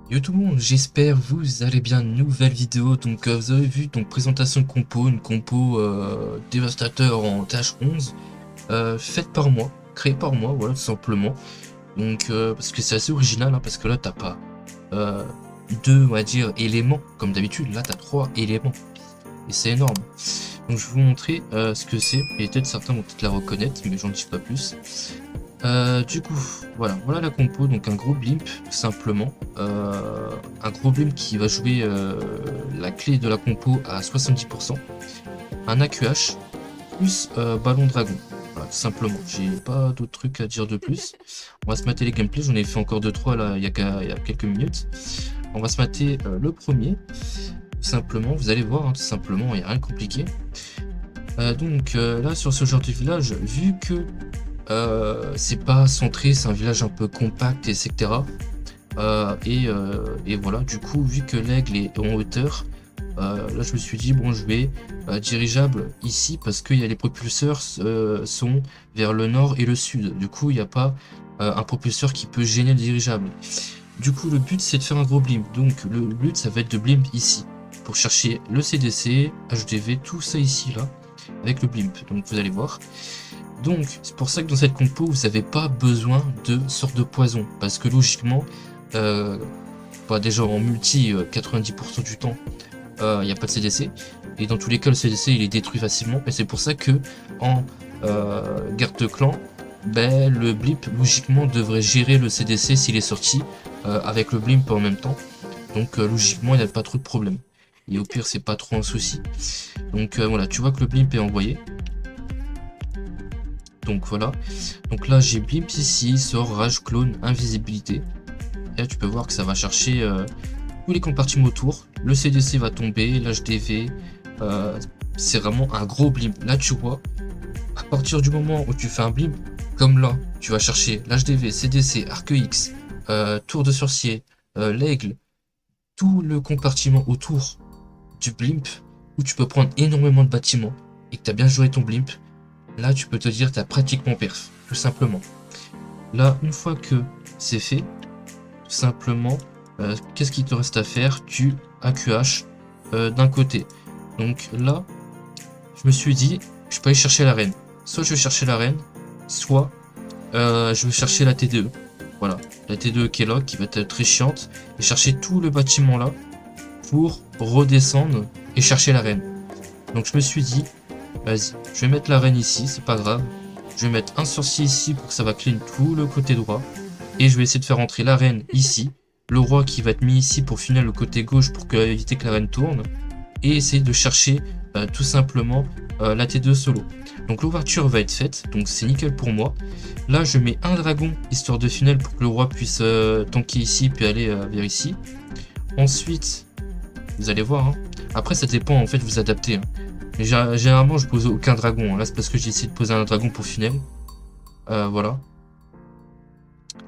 Yo tout le monde, j'espère vous allez bien. Nouvelle vidéo. Donc vous avez vu donc présentation de compo, une compo dévastateur en TH11 faite par moi, créée par moi, voilà tout simplement. Donc parce que c'est assez original, hein, parce que là t'as pas euh, deux on va dire éléments comme d'habitude, là t'as trois éléments et c'est énorme. Donc je vais vous montrer ce que c'est, et peut-être certains vont peut-être la reconnaître mais j'en dis pas plus. Du coup, voilà la compo, donc un gros blimp tout simplement, un gros blimp qui va jouer la clé de la compo à 70%, un AQH plus ballon dragon, voilà tout simplement, j'ai pas d'autres trucs à dire de plus. On va se mater les gameplays, j'en ai fait encore 2-3 là il y a quelques minutes. On va se mater le premier, tout simplement, vous allez voir, hein, tout simplement, il n'y a rien de compliqué. Donc là sur ce genre de village, vu que c'est pas centré, c'est un village un peu compact, etc. Et voilà, du coup, vu que l'aigle est en hauteur, là je me suis dit, bon, je vais dirigeable ici parce que les propulseurs sont vers le nord et le sud. Du coup, il n'y a pas un propulseur qui peut gêner le dirigeable. Du coup, le but c'est de faire un gros blimp. Donc, le but ça va être de blimp ici pour chercher le CDC, HDV, tout ça ici là avec le blimp. Donc, vous allez voir. Donc, c'est pour ça que dans cette compo, vous n'avez pas besoin de sorte de poison. Parce que logiquement, euh, déjà en multi, 90% du temps, il n'y a pas de CDC. Et dans tous les cas, le CDC, il est détruit facilement. Et c'est pour ça que en garde de clan, ben, le blimp, logiquement, devrait gérer le CDC s'il est sorti avec le blimp en même temps. Donc, logiquement, il n'y a pas trop de problème. Et au pire, c'est pas trop un souci. Donc, voilà, tu vois que le blimp est envoyé. Donc voilà, donc là j'ai Blimp ici, sort, rage, clone, invisibilité. Et là tu peux voir que ça va chercher tous les compartiments autour. Le CDC va tomber, l'HDV, c'est vraiment un gros blimp. Là tu vois, à partir du moment où tu fais un blimp, comme là, tu vas chercher l'HDV, CDC, Arc X, Tour de Sorcier, l'Aigle, tout le compartiment autour du blimp, où tu peux prendre énormément de bâtiments, et que tu as bien joué ton blimp. Là, tu peux te dire tu as pratiquement perf, tout simplement. Là, une fois que c'est fait, tout simplement, qu'est-ce qu'il te reste à faire? Tu AQH d'un côté. Donc là, je me suis dit, je peux aller chercher la reine. Soit je vais chercher la reine, soit je vais chercher la T2. Voilà, la T2 qui est là, qui va être très chiante, et chercher tout le bâtiment là pour redescendre et chercher la reine. Donc je me suis dit, vas-y, je vais mettre la reine ici, c'est pas grave. Je vais mettre un sorcier ici pour que ça va clean tout le côté droit. Et je vais essayer de faire entrer la reine ici. Le roi qui va être mis ici pour finir le côté gauche pour éviter que la reine tourne. Et essayer de chercher tout simplement la T2 solo. Donc l'ouverture va être faite, donc c'est nickel pour moi. Là je mets un dragon histoire de funnel pour que le roi puisse tanker ici puis aller vers ici. Ensuite, vous allez voir, hein. Après ça dépend, en fait vous adaptez, hein. Mais généralement je pose aucun dragon, hein. Là c'est parce que j'ai essayé de poser un dragon pour funnel. Voilà.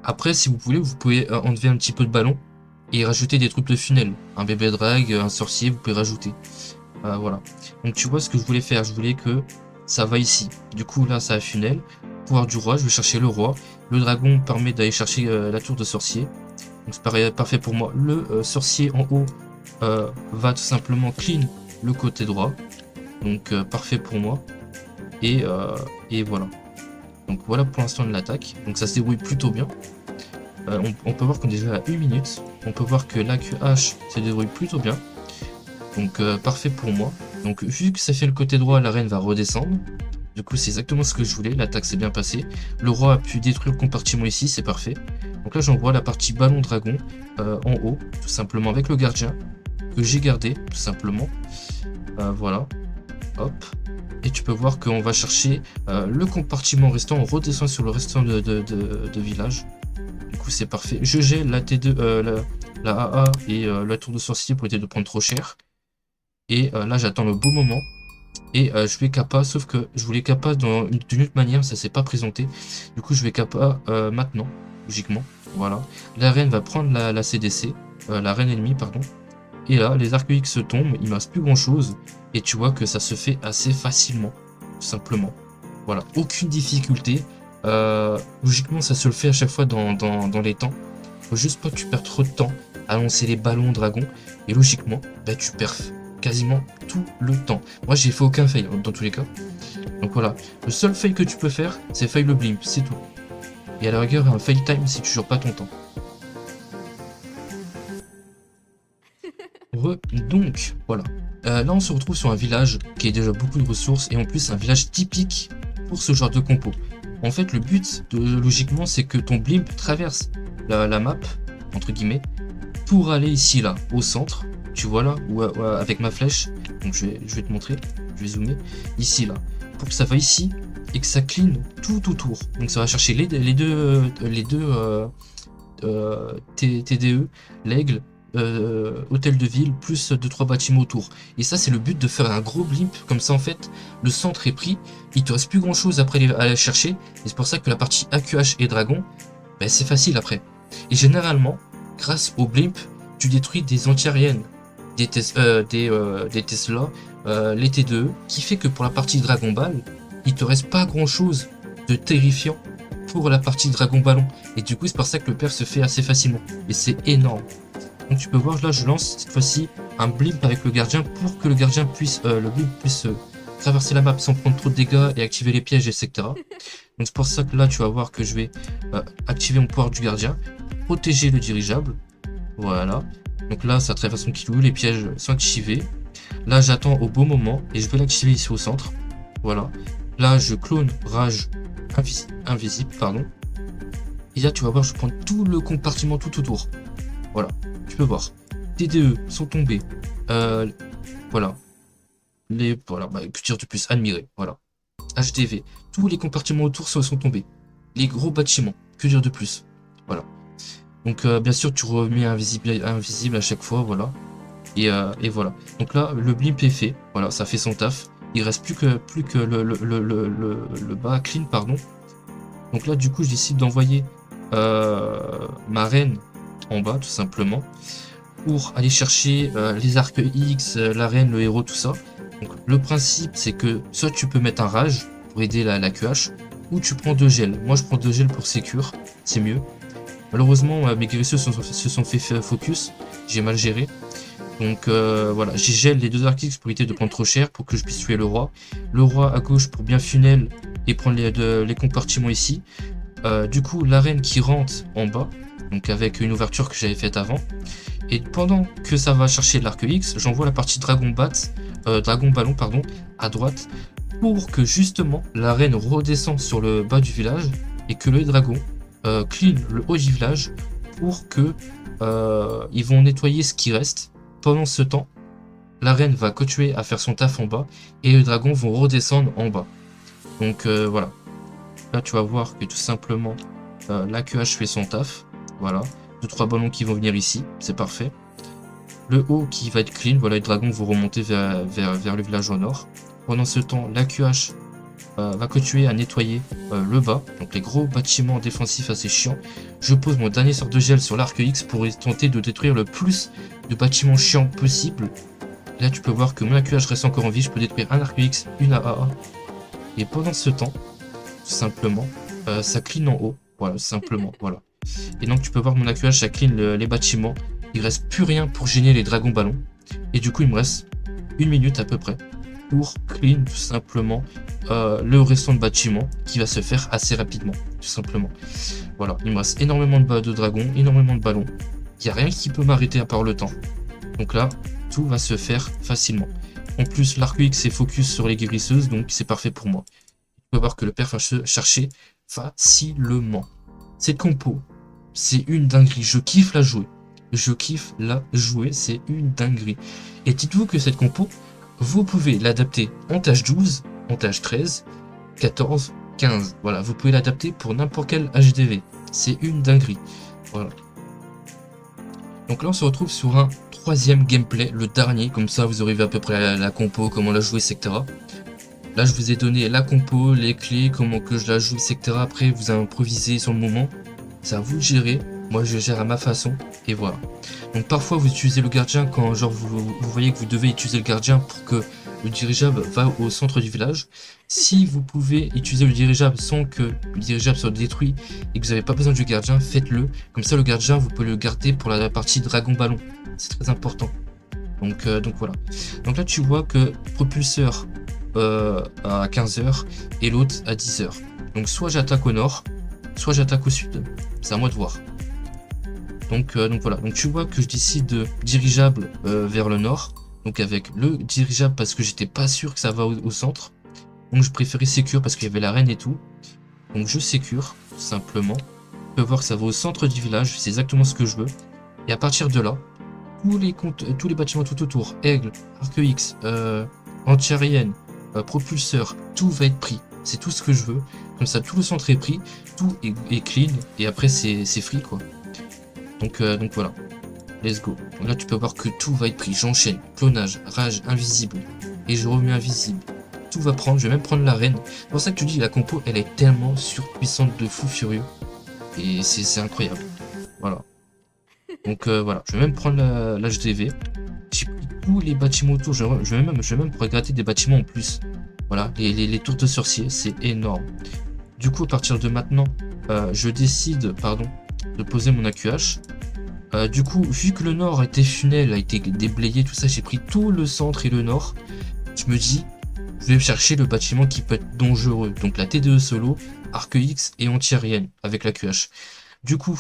Après si vous pouvez enlever un petit peu de ballon et rajouter des trucs de funnel. Un bébé drag, un sorcier, vous pouvez rajouter. Voilà. Donc tu vois ce que je voulais faire, je voulais que ça va ici. Du coup là ça a funnel. Pouvoir du roi, je vais chercher le roi. Le dragon permet d'aller chercher la tour de sorcier. Donc c'est parfait pour moi. Le sorcier en haut va tout simplement clean le côté droit. Donc parfait pour moi. Et voilà. Donc voilà pour l'instant de l'attaque. Donc ça se débrouille plutôt bien. On peut voir qu'on est déjà à 1 minute. On peut voir que l'AQH se débrouille plutôt bien. Donc parfait pour moi. Donc vu que ça fait le côté droit, la reine va redescendre. Du coup c'est exactement ce que je voulais. L'attaque s'est bien passée. Le roi a pu détruire le compartiment ici, c'est parfait. Donc là j'envoie la partie ballon dragon en haut, tout simplement avec le gardien que j'ai gardé, tout simplement. Voilà. Hop. Et tu peux voir qu'on va chercher le compartiment restant, on redescend sur le restant de village. Du coup c'est parfait. Je gèle la T2, la AA et la tour de sorcier pour éviter de prendre trop cher. Et là j'attends le beau moment. Et je vais kappa, sauf que je voulais kappa d'une autre manière, ça s'est pas présenté. Du coup je vais kappa maintenant, logiquement. Voilà. La reine va prendre la CDC, la reine ennemie, pardon. Et là, les arcs X tombent, il ne reste plus grand chose. Et tu vois que ça se fait assez facilement, tout simplement. Voilà, aucune difficulté. Logiquement, ça se le fait à chaque fois dans les temps. Faut juste pas que tu perds trop de temps à lancer les ballons dragons. Et logiquement, bah, tu perfs quasiment tout le temps. Moi, j'ai fait aucun fail dans tous les cas. Donc voilà, le seul fail que tu peux faire, c'est fail le blimp, c'est tout. Et à la rigueur, un fail time si tu joues pas ton temps. Donc, voilà. Là, on se retrouve sur un village qui a déjà beaucoup de ressources et en plus un village typique pour ce genre de compo. En fait, le but, logiquement, c'est que ton blimp traverse la map, entre guillemets, pour aller ici, là, au centre. Tu vois là, avec ma flèche. Donc, je vais te montrer. Je vais zoomer. Ici, là. Pour que ça va ici et que ça clean tout autour. Donc, ça va chercher les deux TDE, l'aigle, hôtel de ville, plus 2-3 bâtiments autour. Et ça, c'est le but de faire un gros blimp. Comme ça, en fait, le centre est pris. Il te reste plus grand chose après à aller chercher. Et c'est pour ça que la partie AQH et dragon, ben, c'est facile après. Et généralement, grâce au blimp, tu détruis des anti-aériennes, des Tesla, les T2E, qui fait que pour la partie Dragon Ball, il te reste pas grand chose de terrifiant pour la partie Dragon Ballon. Et du coup, c'est pour ça que le perf se fait assez facilement. Et c'est énorme. Donc tu peux voir, là je lance cette fois-ci un blimp avec le gardien pour que le gardien puisse, le blimp puisse traverser la map sans prendre trop de dégâts et activer les pièges, etc. Donc c'est pour ça que là tu vas voir que je vais activer mon pouvoir du gardien, protéger le dirigeable. Voilà. Donc là ça traverse son kilou, les pièges sont activés. Là j'attends au bon moment et je vais l'activer ici au centre. Voilà. Là je clone rage invisible, pardon. Et là tu vas voir, je prends tout le compartiment tout autour. Voilà. Tu peux voir, TDE sont tombés, voilà, que dire de plus, admirer, voilà, HDV, tous les compartiments autour sont tombés, les gros bâtiments, que dire de plus, voilà, donc bien sûr tu remets invisible à chaque fois, voilà, et voilà, donc là le blimp est fait, voilà, ça fait son taf, il reste plus que le bas clean, pardon, donc là du coup je décide d'envoyer ma reine en bas tout simplement pour aller chercher les arcs X, la reine, le héros, tout ça. Donc le principe c'est que soit tu peux mettre un rage pour aider la QH ou tu prends 2 gels. Moi je prends 2 gels pour sécure, c'est mieux. Malheureusement mes guérisseurs se sont fait focus, j'ai mal géré. Donc voilà, j'ai gel les 2 arcs X pour éviter de prendre trop cher pour que je puisse tuer le roi. Le roi à gauche pour bien funnel et prendre les compartiments ici. Du coup la reine qui rentre en bas, donc avec une ouverture que j'avais faite avant. Et pendant que ça va chercher l'arc X, j'envoie la partie Dragon Ballon pardon, à droite pour que justement la reine redescende sur le bas du village et que le dragon clean le haut du village pour que ils vont nettoyer ce qui reste. Pendant ce temps, la reine va continuer à faire son taf en bas et les dragons vont redescendre en bas. Donc voilà. Là tu vas voir que tout simplement la QH fait son taf. Voilà. 2-3 ballons qui vont venir ici, c'est parfait. Le haut qui va être clean, voilà, les dragons vont remonter vers le village au nord. Pendant ce temps, la QH va continuer à nettoyer le bas, donc les gros bâtiments défensifs assez chiants. Je pose mon dernier sort de gel sur l'arc X pour tenter de détruire le plus de bâtiments chiants possible. Là, tu peux voir que mon AQH reste encore en vie, je peux détruire un arc X, une AAA. Et pendant ce temps, tout simplement, ça clean en haut, voilà, simplement, voilà. Et donc tu peux voir mon AQH, ça clean les bâtiments. Il reste plus rien pour gêner les dragons ballons. Et du coup il me reste 1 minute à peu près pour clean tout simplement le restant de bâtiment qui va se faire assez rapidement. Tout simplement. Voilà, il me reste énormément de dragons, énormément de ballons. Il n'y a rien qui peut m'arrêter à part le temps. Donc là, tout va se faire facilement. En plus, l'arc X est focus sur les guérisseuses, donc c'est parfait pour moi. Tu peux voir que le perf va se chercher facilement. Cette compo, c'est une dinguerie. Je kiffe la jouer. Je kiffe la jouer. C'est une dinguerie. Et dites-vous que cette compo, vous pouvez l'adapter en tâche 12, en tâche 13, 14, 15. Voilà, vous pouvez l'adapter pour n'importe quel HDV. C'est une dinguerie. Voilà. Donc là, on se retrouve sur un 3e gameplay, le dernier. Comme ça, vous aurez vu à peu près la compo, comment la jouer, etc. Là, je vous ai donné la compo, les clés, comment que je la joue, etc. Après, vous improvisez sur le moment. C'est à vous de gérer. Moi, je gère à ma façon. Et voilà. Donc, parfois, vous utilisez le gardien quand, genre, vous voyez que vous devez utiliser le gardien pour que le dirigeable va au centre du village. Si vous pouvez utiliser le dirigeable sans que le dirigeable soit détruit et que vous n'avez pas besoin du gardien, faites-le. Comme ça, le gardien, vous pouvez le garder pour la partie dragon ballon. C'est très important. Donc voilà. Donc là, tu vois que propulseur à 15h et l'autre à 10h. Donc soit j'attaque au nord, soit j'attaque au sud. C'est à moi de voir. Donc voilà. Donc tu vois que je décide de dirigeable vers le nord. Donc avec le dirigeable parce que j'étais pas sûr que ça va au centre. Donc je préférais sécure parce qu'il y avait la reine et tout. Donc je sécure, simplement. On peut voir que ça va au centre du village, c'est exactement ce que je veux. Et à partir de là, tous les bâtiments tout autour, aigle, arc X, antiaérienne, propulseur, tout va être pris. C'est tout ce que je veux. Comme ça, tout le centre est pris, tout est clean, et après c'est free quoi. Donc voilà, let's go. Donc là tu peux voir que tout va être pris. J'enchaîne, clonage, rage, invisible, et je remets invisible. Tout va prendre, je vais même prendre la reine. C'est pour ça que tu dis la compo elle est tellement surpuissante de fou furieux. Et c'est incroyable. Voilà. Donc voilà, je vais même prendre l'HDV. J'ai pris tous les bâtiments autour. Je vais même gratter des bâtiments en plus. Voilà, les tours de sorciers, c'est énorme. Du coup, à partir de maintenant, je décide, de poser mon AQH. Du coup, vu que le nord a été funnel, a été déblayé, tout ça, j'ai pris tout le centre et le nord. Je me dis, je vais chercher le bâtiment qui peut être dangereux. Donc la T2E solo, arc X et anti-aérienne avec l'AQH. Du coup,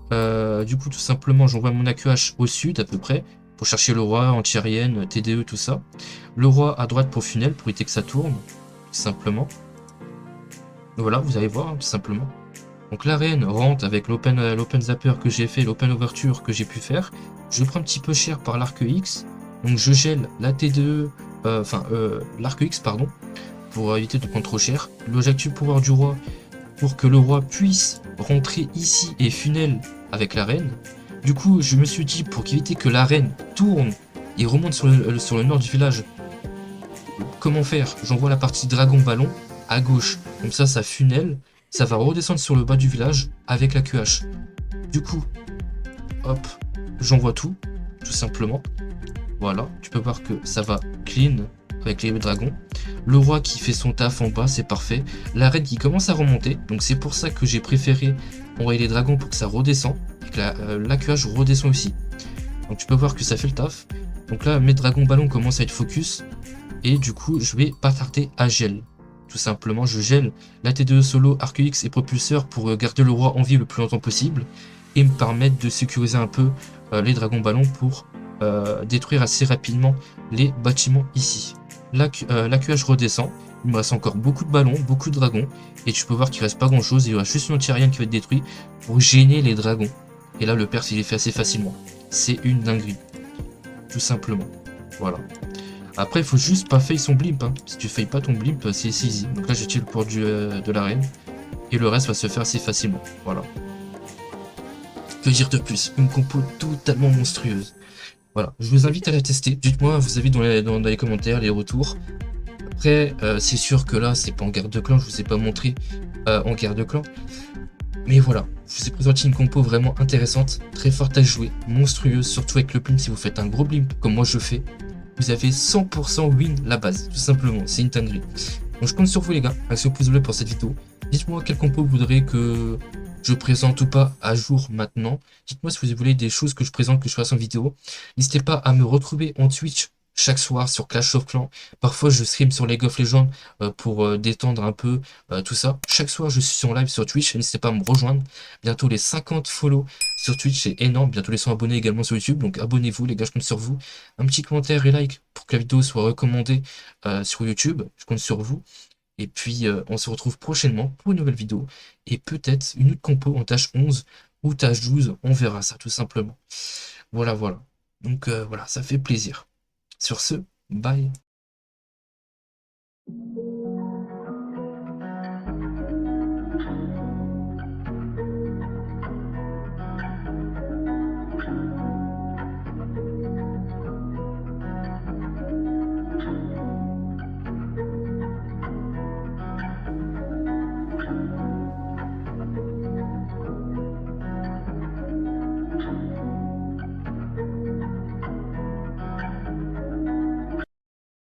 tout simplement, j'envoie mon AQH au sud à peu près pour chercher le roi, anti-aérienne, TDE, tout ça. Le roi à droite pour funnel pour éviter que ça tourne, tout simplement. Voilà, vous allez voir, tout simplement. Donc la reine rentre avec l'open zapper que j'ai fait, l'open overture que j'ai pu faire. Je le prends un petit peu cher par l'arc X. Donc je gèle la T2E, l'arc X, pardon, pour éviter de prendre trop cher. L'objectif pouvoir du roi pour que le roi puisse rentrer ici et funnel avec la reine. Du coup, je me suis dit, pour éviter que la reine tourne et remonte sur le nord du village, comment faire? J'envoie la partie dragon ballon à gauche. Comme ça funnel. Ça va redescendre sur le bas du village avec la QH. Du coup, hop, j'envoie tout simplement. Voilà, tu peux voir que ça va clean avec les dragons. Le roi qui fait son taf en bas, c'est parfait. La reine qui commence à remonter, donc c'est pour ça que j'ai préféré envoyer les dragons pour que ça redescende. Et que l'AQH redescend aussi. Donc tu peux voir que ça fait le taf. Donc là, mes dragons ballons commencent à être focus. Et du coup, je vais pas tarder à gel. Tout simplement, je gèle la T2 solo, arc X et propulseur pour garder le roi en vie le plus longtemps possible. Et me permettre de sécuriser un peu les dragons ballons pour détruire assez rapidement les bâtiments ici. L'AQH redescend. Il me reste encore beaucoup de ballons, beaucoup de dragons. Et tu peux voir qu'il reste pas grand chose. Il y aura juste une anti-aérienne qui va être détruite pour gêner les dragons. Et là, le perf, il est fait assez facilement. C'est une dinguerie. Tout simplement. Voilà. Après, il faut juste pas fail son blimp. Hein. Si tu failles pas ton blimp, c'est easy. Donc là, j'ai tiré le pour de la reine. Et le reste va se faire assez facilement. Voilà. Que dire de plus? Une compo totalement monstrueuse. Voilà. Je vous invite à la tester. Dites-moi vos avis dans les commentaires, les retours. Après, c'est sûr que là, c'est pas en guerre de clan. Je vous ai pas montré en guerre de clan. Mais voilà. Je vous ai présenté une compo vraiment intéressante. Très forte à jouer. Monstrueuse. Surtout avec le blimp. Si vous faites un gros blimp comme moi je fais, vous avez 100% win la base, tout simplement, c'est une dinguerie. Donc je compte sur vous les gars, avec ce pouce bleu pour cette vidéo. Dites-moi quel compo vous voudrez que je présente ou pas à jour maintenant. Dites-moi si vous voulez des choses que je présente, que je fasse en vidéo. N'hésitez pas à me retrouver en Twitch chaque soir sur Clash of Clans. Parfois je stream sur League of Legends pour détendre un peu tout ça. Chaque soir je suis en live sur Twitch, n'hésitez pas à me rejoindre. Bientôt les 50 follow sur Twitch, c'est énorme. Bientôt les 100 abonnés également sur YouTube, donc abonnez-vous les gars, je compte sur vous. Un petit commentaire et like pour que la vidéo soit recommandée sur YouTube, je compte sur vous. Et puis on se retrouve prochainement pour une nouvelle vidéo et peut-être une autre compo en tâche 11 ou tâche 12, on verra ça tout simplement. Voilà. Donc voilà, ça fait plaisir. Sur ce, bye.